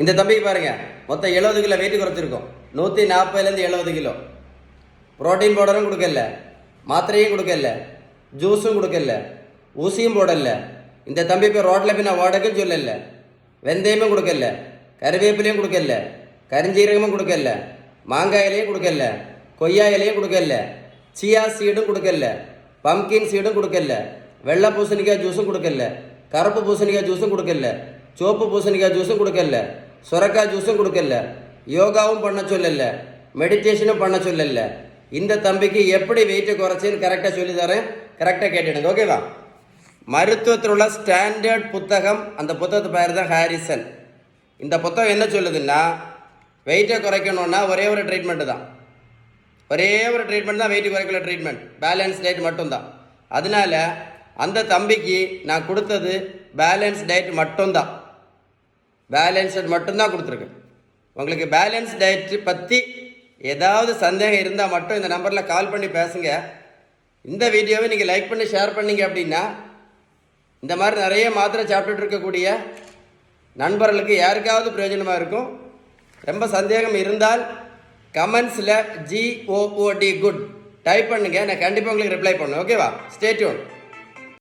இந்த தம்பிக்கு பாருங்க, மொத்தம் 70 கிலோ வெயிட் குறைச்சிருக்கோம். 140லேருந்து 70 கிலோ. புரோட்டீன் பவுடரும் கொடுக்கல, மாத்திரையும் கொடுக்கல, ஜூஸும் கொடுக்கல, ஊசியும் போடல. இந்த தம்பி இப்போ ரோட்டில் போய் நான் ஓடக்குன்னு சொல்லல. வெந்தயமும் கொடுக்கல, கருவேப்பிலையும் கொடுக்கல, கரிஞ்சீரகமும் கொடுக்கல, மாங்காய் இலையும் கொடுக்கல, கொய்யா இலையும் கொடுக்கல, சியா சீடும் கொடுக்கல, பம்கின் சீடும் கொடுக்கல, வெள்ளை பூசணிக்காய் ஜூஸும் கொடுக்கல, கருப்பு பூசணிக்காய் ஜூஸும் கொடுக்கல, சோப்பு பூசணிக்காய் ஜூஸும் கொடுக்கல, சுரக்காய் ஜூஸும் கொடுக்கல, யோகாவும் பண்ண சொல்லல, மெடிடேஷனும் பண்ண சொல்லல. இந்த தம்பிக்கு எப்படி வெயிட்டை குறைச்சின்னு கரெக்டாக சொல்லி தரேன், கரெக்டாக கேட்டுடுங்க. ஓகேவா? மருத்துவத்தில் உள்ள ஸ்டாண்டர்ட் புத்தகம், அந்த புத்தகத்து பேர் தான் ஹாரிசன். இந்த புத்தகம் என்ன சொல்லுதுன்னா, வெயிட்டை குறைக்கணுன்னா ஒரே ஒரு ட்ரீட்மெண்ட்டு தான். ஒரே ஒரு ட்ரீட்மெண்ட் தான் வெயிட் குறைக்கல ட்ரீட்மெண்ட், பேலன்ஸ் டயட் மட்டும்தான். அதனால அந்த தம்பிக்கு நான் கொடுத்தது பேலன்ஸ் டயட் மட்டும்தான். பேலன்ஸ் டயட் மட்டும்தான் கொடுத்துருக்கேன். உங்களுக்கு பேலன்ஸ் டயட் பற்றி ஏதாவது சந்தேகம் இருந்தால் மட்டும் இந்த நம்பரில் கால் பண்ணி பேசுங்க. இந்த வீடியோவை நீங்கள் லைக் பண்ணி ஷேர் பண்ணீங்க அப்படின்னா இந்த மாதிரி நிறைய மாத்திரை சாப்பிட்டுட்டு இருக்கக்கூடிய நண்பர்களுக்கு யாருக்காவது பிரயோஜனமாக இருக்கும். ரொம்ப சந்தேகம் இருந்தால் கமெண்ட்ஸில் GOOD குட் டைப் பண்ணுங்கள், நான் கண்டிப்பாக உங்களுக்கு ரிப்ளை பண்ணுவேன். ஓகேவா? Stay tune.